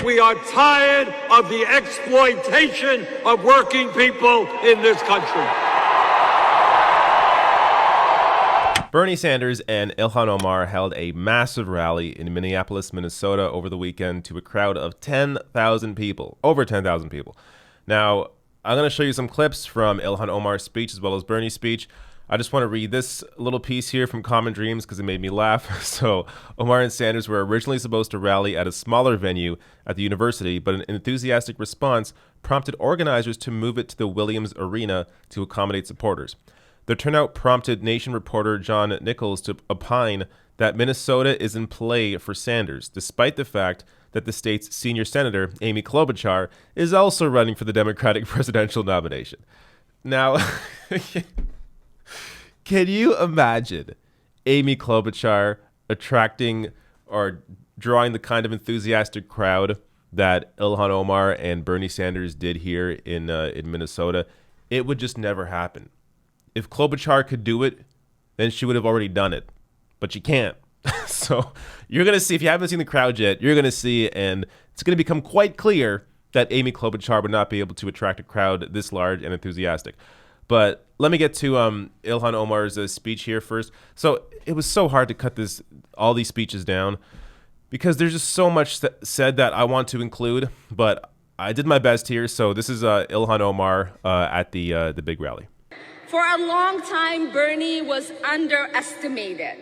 we are tired of the exploitation of working people in this country. Bernie Sanders and Ilhan Omar held a massive rally in Minneapolis, Minnesota over the weekend to a crowd of 10,000 people, over 10,000 people. Now, I'm going to show you some clips from Ilhan Omar's speech as well as Bernie's speech. I just want to read this little piece here from Common Dreams because it made me laugh. So, Omar and Sanders were originally supposed to rally at a smaller venue at the university, but an enthusiastic response prompted organizers to move it to the Williams Arena to accommodate supporters. The turnout prompted Nation reporter John Nichols to opine that Minnesota is in play for Sanders, despite the fact that the state's senior senator, Amy Klobuchar, is also running for the Democratic presidential nomination. Now, can you imagine Amy Klobuchar attracting or drawing the kind of enthusiastic crowd that Ilhan Omar and Bernie Sanders did here in Minnesota? It would just never happen. If Klobuchar could do it, then she would have already done it. But she can't. So you're going to see, if you haven't seen the crowd yet, you're going to see, and it's going to become quite clear that Amy Klobuchar would not be able to attract a crowd this large and enthusiastic. But let me get to Ilhan Omar's speech here first. So it was so hard to cut all these speeches down because there's just so much said that I want to include, but I did my best here. So this is Ilhan Omar at the big rally. For a long time, Bernie was underestimated.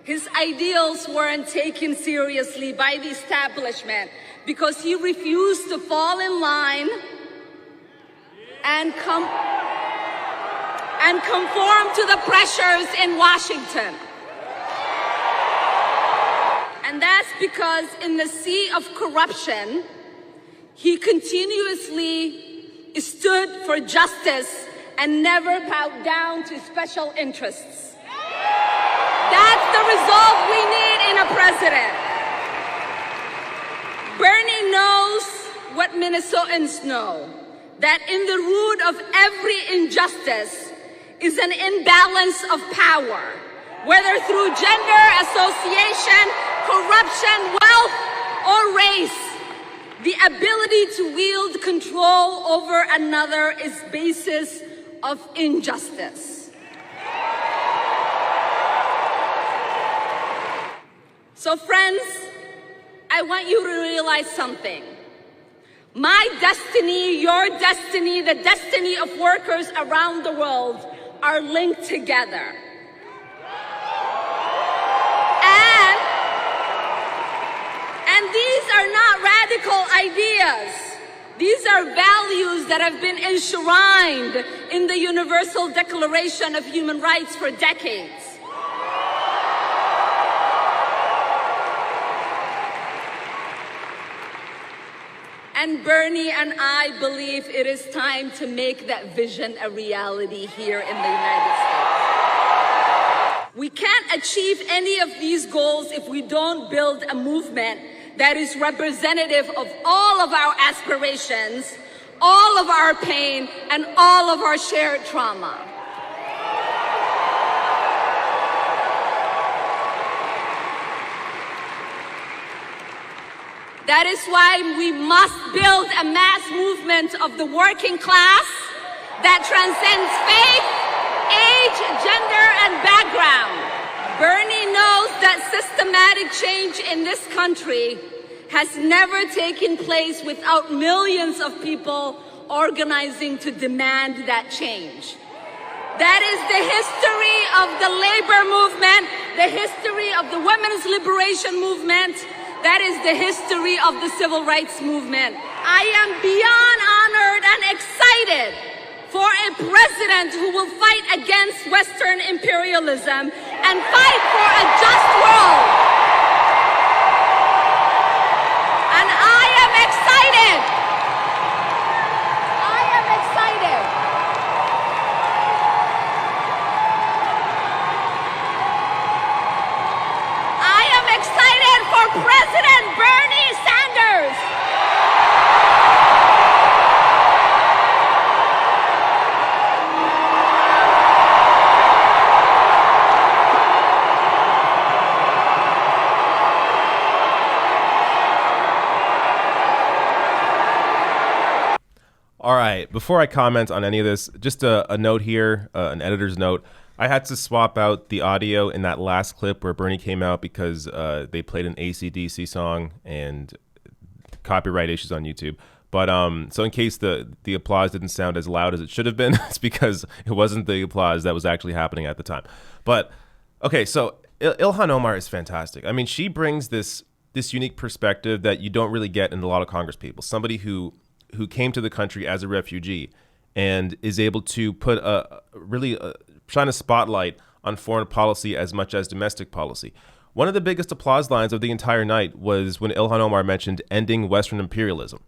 His ideals weren't taken seriously by the establishment because he refused to fall in line and conform to the pressures in Washington. And that's because in the sea of corruption, he continuously stood for justice and never bowed down to special interests. That's the resolve we need in a president. Bernie knows what Minnesotans know, that in the root of every injustice is an imbalance of power, whether through gender, association, corruption, wealth, or race. The ability to wield control over another is basis of injustice. So friends, I want you to realize something. My destiny, your destiny, the destiny of workers around the world are linked together. And these are not radical ideas. These are values that have been enshrined in the Universal Declaration of Human Rights for decades. And Bernie and I believe it is time to make that vision a reality here in the United States. We can't achieve any of these goals if we don't build a movement that is representative of all of our aspirations, all of our pain, and all of our shared trauma. That is why we must build a mass movement of the working class that transcends faith, age, gender, and background. Bernie knows that systematic change in this country has never taken place without millions of people organizing to demand that change. That is the history of the labor movement, the history of the women's liberation movement. That is the history of the civil rights movement. I am beyond honored and excited for a president who will fight against Western imperialism and fight for a just world. And I am excited. I am excited. I am excited for President Bernie Sanders. All right. Before I comment on any of this, just a note here, an editor's note. I had to swap out the audio in that last clip where Bernie came out because they played an AC/DC song and copyright issues on YouTube. But so in case the applause didn't sound as loud as it should have been, it's because it wasn't the applause that was actually happening at the time. But okay, so Ilhan Omar is fantastic. I mean, she brings this unique perspective that you don't really get in a lot of Congress people. Somebody who came to the country as a refugee and is able to put shine a spotlight on foreign policy as much as domestic policy. One of the biggest applause lines of the entire night was when Ilhan Omar mentioned ending Western imperialism.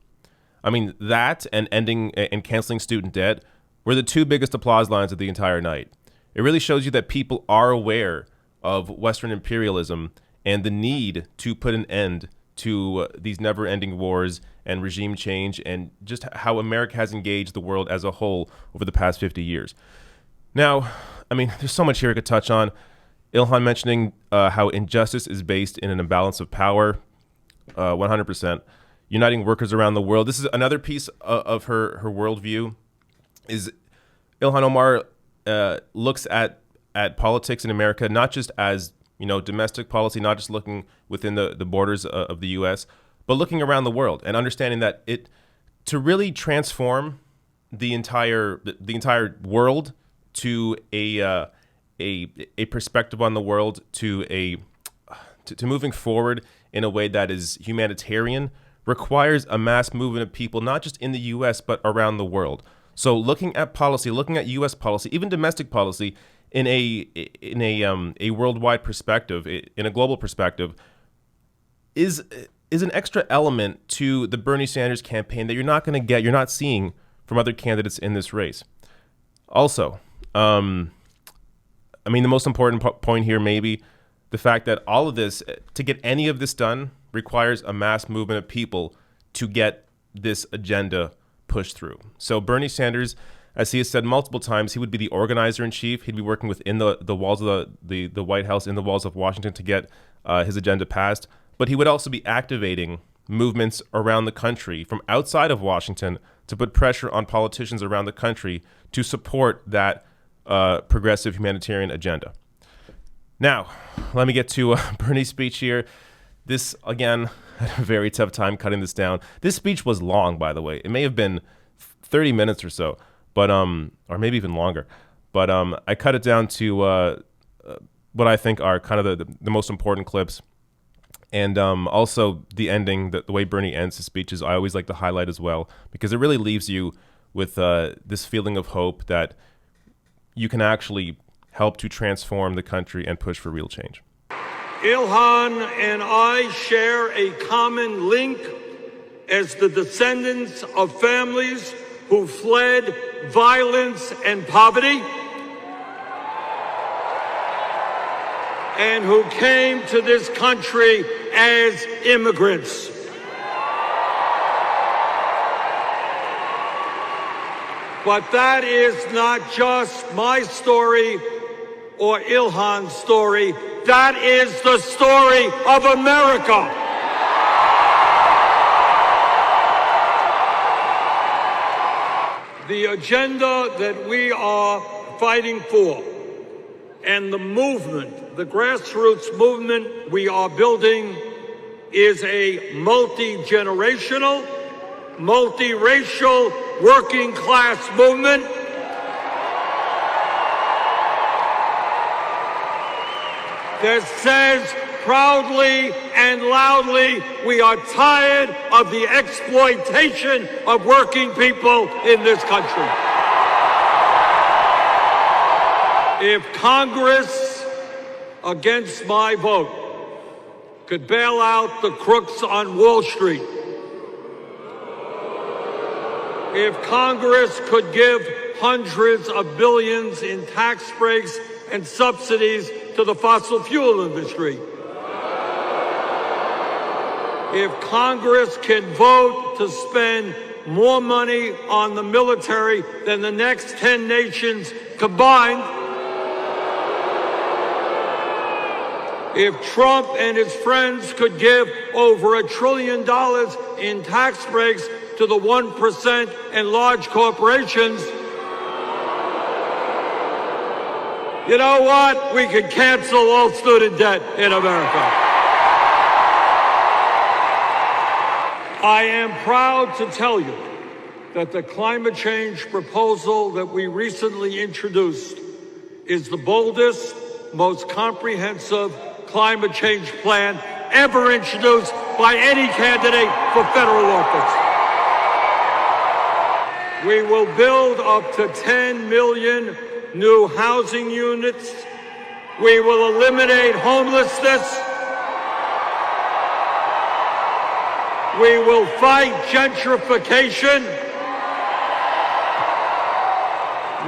I mean, that and ending and canceling student debt were the two biggest applause lines of the entire night. It really shows you that people are aware of Western imperialism and the need to put an end to these never-ending wars and regime change and just how America has engaged the world as a whole over the past 50 years. Now, I mean, there's so much here I could touch on. Ilhan mentioning how injustice is based in an imbalance of power, 100%. Uniting workers around the world. This is another piece of her worldview. Is Ilhan Omar looks at politics in America not just as domestic policy, not just looking within the borders of the U.S., but looking around the world and understanding that to really transform the entire world to a perspective on the world to moving forward in a way that is humanitarian requires a mass movement of people, not just in the U.S., but around the world. So looking at policy, looking at U.S. policy, even domestic policy, in a worldwide perspective, in a global perspective, is an extra element to the Bernie Sanders campaign that you're not seeing from other candidates in this race. Also, I mean, the most important point here maybe the fact that all of this, to get any of this done, requires a mass movement of people to get this agenda pushed through. So Bernie Sanders, as he has said multiple times, he would be the organizer in chief. He'd be working within the walls of the White House, in the walls of Washington, to get his agenda passed. But he would also be activating movements around the country from outside of Washington to put pressure on politicians around the country to support that progressive humanitarian agenda. Now, let me get to Bernie's speech here. This, again, I had a very tough time cutting this down. This speech was long, by the way. It may have been 30 minutes or so, but or maybe even longer. But I cut it down to what I think are kind of the most important clips. And also the ending, the way Bernie ends his speeches, I always like to highlight as well, because it really leaves you with this feeling of hope that you can actually help to transform the country and push for real change. Ilhan and I share a common link as the descendants of families who fled violence and poverty and who came to this country as immigrants. But that is not just my story or Ilhan's story. That is the story of America. The agenda that we are fighting for and the movement, the grassroots movement we are building, is a multi-generational, multiracial, working class movement that says proudly and loudly, we are tired of the exploitation of working people in this country. If Congress, against my vote, could bail out the crooks on Wall Street, if Congress could give hundreds of billions in tax breaks and subsidies to the fossil fuel industry, if Congress can vote to spend more money on the military than the next 10 nations combined, if Trump and his friends could give over $1 trillion in tax breaks to the 1% and large corporations, you know what? We could cancel all student debt in America. I am proud to tell you that the climate change proposal that we recently introduced is the boldest, most comprehensive climate change plan ever introduced by any candidate for federal office. We will build up to 10 million new housing units. We will eliminate homelessness. We will fight gentrification.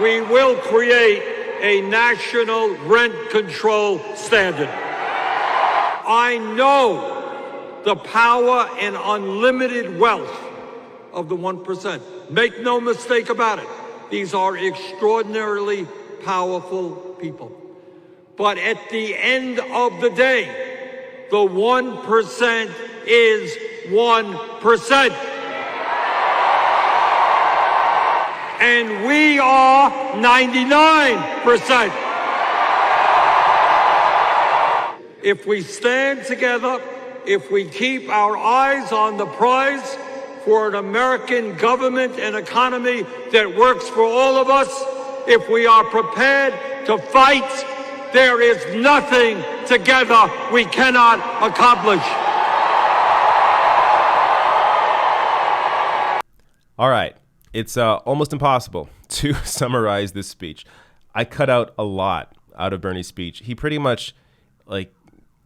We will create a national rent control standard. I know the power and unlimited wealth of the 1%. Make no mistake about it. These are extraordinarily powerful people. But at the end of the day, the 1% is 1%. And we are 99%. If we stand together, if we keep our eyes on the prize for an American government and economy that works for all of us, if we are prepared to fight, there is nothing together we cannot accomplish. All right. It's almost impossible to summarize this speech. I cut out a lot out of Bernie's speech. He pretty much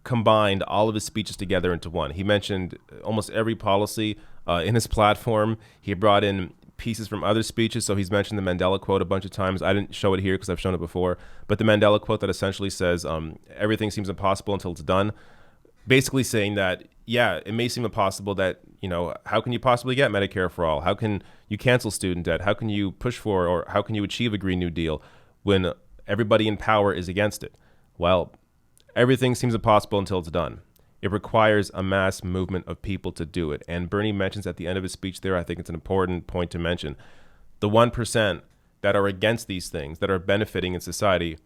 combined all of his speeches together into one. He mentioned almost every policy in his platform. He brought in pieces from other speeches. So he's mentioned the Mandela quote a bunch of times. I didn't show it here because I've shown it before. But the Mandela quote that essentially says, everything seems impossible until it's done. Basically saying that, yeah, it may seem impossible that, how can you possibly get Medicare for all? How can you cancel student debt? How can you push for, or how can you achieve a Green New Deal when everybody in power is against it? Well, everything seems impossible until it's done. It requires a mass movement of people to do it. And Bernie mentions at the end of his speech there, I think it's an important point to mention, the 1% that are against these things, that are benefiting in society,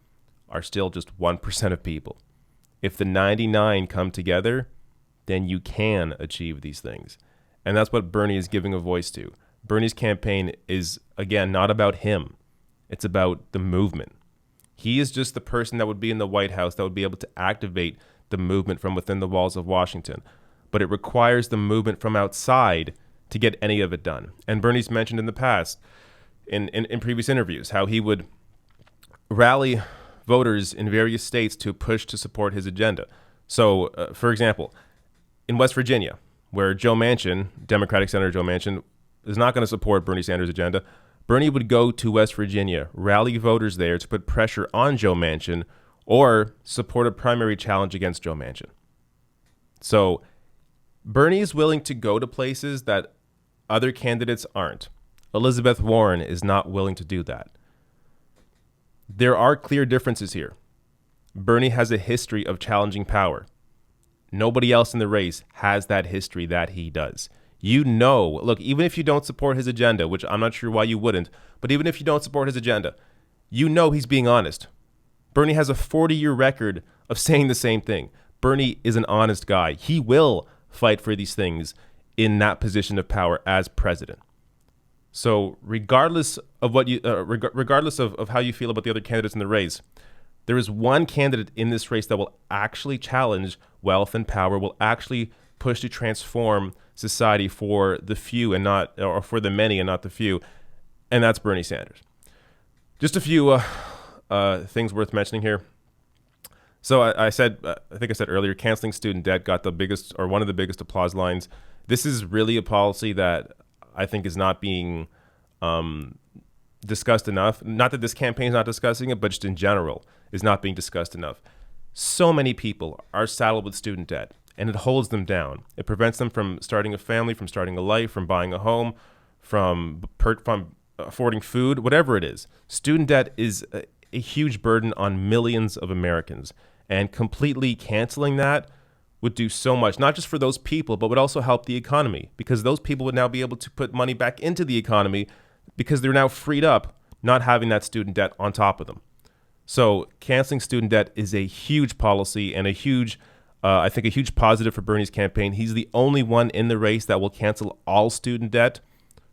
are still just 1% of people. If the 99 come together, then you can achieve these things. And that's what Bernie is giving a voice to. Bernie's campaign is, again, not about him. It's about the movement. He is just the person that would be in the White House that would be able to activate the movement from within the walls of Washington. But it requires the movement from outside to get any of it done. And Bernie's mentioned in the past, in previous interviews, how he would rally voters in various states to push to support his agenda. So, for example, in West Virginia, where Joe Manchin, Democratic Senator Joe Manchin, is not going to support Bernie Sanders' agenda, Bernie would go to West Virginia, rally voters there to put pressure on Joe Manchin or support a primary challenge against Joe Manchin. So Bernie is willing to go to places that other candidates aren't. Elizabeth Warren is not willing to do that. There are clear differences here. Bernie has a history of challenging power. Nobody else in the race has that history that he does. Look, even if you don't support his agenda, which I'm not sure why you wouldn't, but even if you don't support his agenda, he's being honest. Bernie has a 40-year record of saying the same thing. Bernie is an honest guy. He will fight for these things in that position of power as president. So regardless of regardless of how you feel about the other candidates in the race, there is one candidate in this race that will actually challenge wealth and power, will actually push to transform society for the few and not, or for the many and not the few, and that's Bernie Sanders. Just a few things worth mentioning here. So I think I said earlier, canceling student debt got the biggest, or one of the biggest applause lines. This is really a policy that I think is not being discussed enough. Not that this campaign is not discussing it, but just in general is not being discussed enough. So many people are saddled with student debt, and it holds them down. It prevents them from starting a family, from starting a life, from buying a home, from affording food, whatever it is. Student debt is a huge burden on millions of Americans, and completely canceling that would do so much, not just for those people, but would also help the economy, because those people would now be able to put money back into the economy because they're now freed up, not having that student debt on top of them. So canceling student debt is a huge policy and I think a huge positive for Bernie's campaign. He's the only one in the race that will cancel all student debt.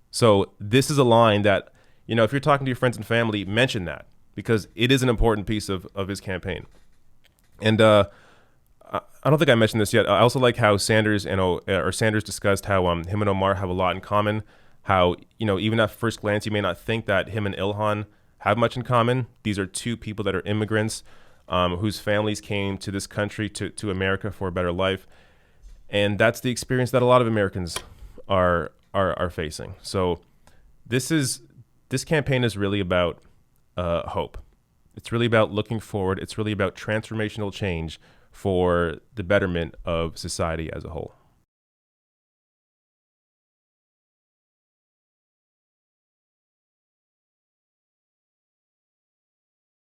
So this is a line that, if you're talking to your friends and family, mention that, because it is an important piece of his campaign. And I don't think I mentioned this yet. I also like how Sanders discussed how him and Omar have a lot in common. How, even at first glance, you may not think that him and Ilhan have much in common. These are two people that are immigrants whose families came to this country, to America, for a better life. And that's the experience that a lot of Americans are facing. So this campaign is really about hope. It's really about looking forward. It's really about transformational change for the betterment of society as a whole.